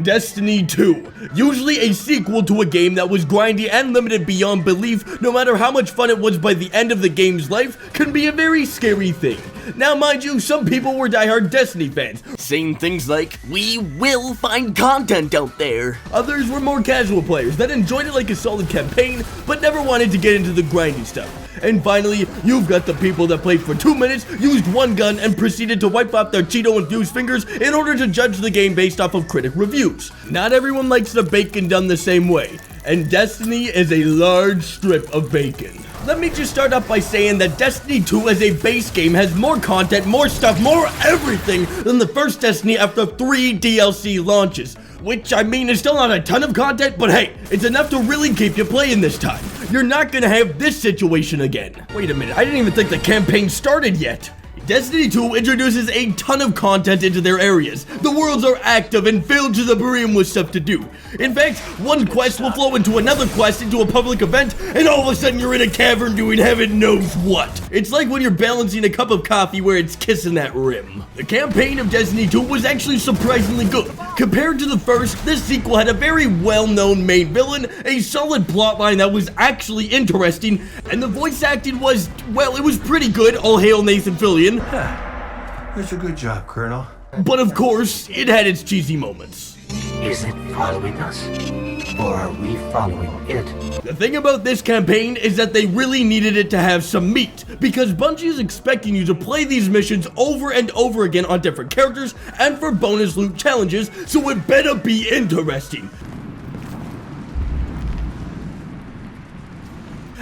Destiny 2, usually a sequel to a game that was grindy and limited beyond belief, no matter how much fun it was by the end of the game's life, can be a very scary thing. Now mind you, some people were diehard Destiny fans, saying things like, "We will find content out there." Others were more casual players that enjoyed it like a solid campaign, but never wanted to get into the grindy stuff. And finally, you've got the people that played for 2 minutes, used one gun, and proceeded to wipe off their Cheeto-infused fingers in order to judge the game based off of critic reviews. Not everyone likes the bacon done the same way, and Destiny is a large strip of bacon. Let me just start off by saying that Destiny 2 as a base game has more content, more stuff, more everything than the first Destiny after 3 DLC launches. Which, I mean, is still not a ton of content, but hey, it's enough to really keep you playing this time. You're not gonna have this situation again. Wait a minute, I didn't even think the campaign started yet. Destiny 2 introduces a ton of content into their areas. The worlds are active and filled to the brim with stuff to do. In fact, one quest will flow into another quest into a public event, and all of a sudden you're in a cavern doing heaven knows what. It's like when you're balancing a cup of coffee where it's kissing that rim. The campaign of Destiny 2 was actually surprisingly good. Compared to the first, this sequel had a very well-known main villain, a solid plotline that was actually interesting, and the voice acting was, well, it was pretty good, all hail Nathan Fillion. That's a good job, Colonel. But of course, it had its cheesy moments. Is it following us? Or are we following it? The thing about this campaign is that they really needed it to have some meat, because Bungie is expecting you to play these missions over and over again on different characters and for bonus loot challenges, so it better be interesting.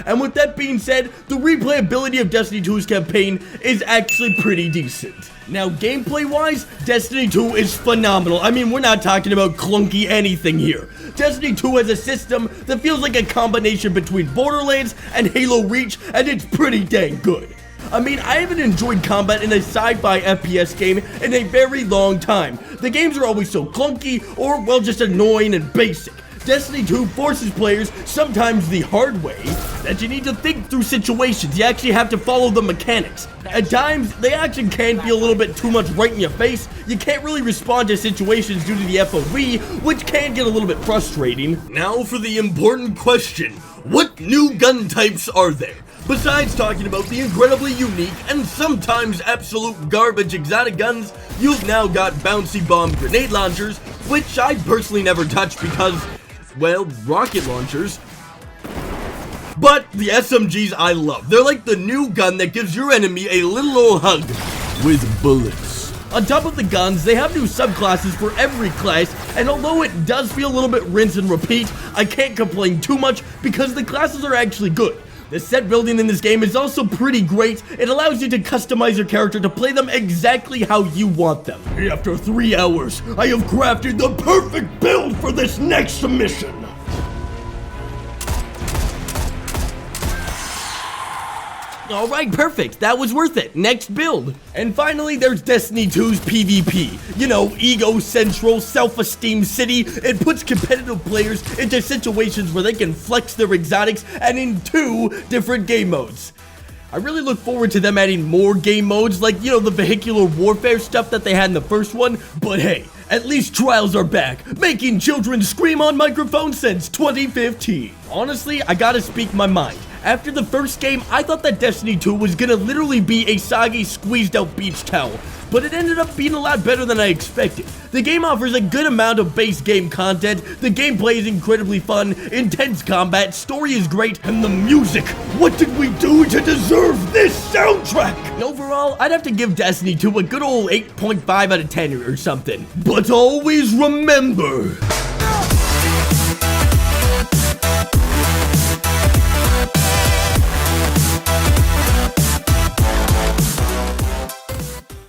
And with that being said, the replayability of Destiny 2's campaign is actually pretty decent. Now, gameplay-wise, Destiny 2 is phenomenal. I mean, we're not talking about clunky anything here. Destiny 2 has a system that feels like a combination between Borderlands and Halo Reach, and it's pretty dang good. I mean, I haven't enjoyed combat in a sci-fi FPS game in a very long time. The games are always so clunky, or, well, just annoying and basic. Destiny 2 forces players, sometimes the hard way, that you need to think through situations. You actually have to follow the mechanics. At times, the action can feel a little bit too much right in your face. You can't really respond to situations due to the FOV, which can get a little bit frustrating. Now for the important question. What new gun types are there? Besides talking about the incredibly unique and sometimes absolute garbage exotic guns, you've now got bouncy bomb grenade launchers, which I personally never touch because, well, rocket launchers. But the SMGs I love. They're like the new gun that gives your enemy a little old hug with bullets. On top of the guns, they have new subclasses for every class, and although it does feel a little bit rinse and repeat, I can't complain too much because the classes are actually good. The set building in this game is also pretty great. It allows you to customize your character to play them exactly how you want them. After 3 hours, I have crafted the perfect build for this next mission. Alright, perfect. That was worth it. Next build. And finally, there's Destiny 2's PvP. You know, ego-central, self-esteem city. It puts competitive players into situations where they can flex their exotics and in 2 different game modes. I really look forward to them adding more game modes like, you know, the vehicular warfare stuff that they had in the first one. But hey, at least trials are back, making children scream on microphones since 2015. Honestly, I gotta speak my mind. After the first game, I thought that Destiny 2 was gonna literally be a soggy, squeezed out beach towel, but it ended up being a lot better than I expected. The game offers a good amount of base game content, the gameplay is incredibly fun, intense combat, story is great, and the music! What did we do to deserve this soundtrack? And overall, I'd have to give Destiny 2 a good old 8.5 out of 10 or something. But always remember...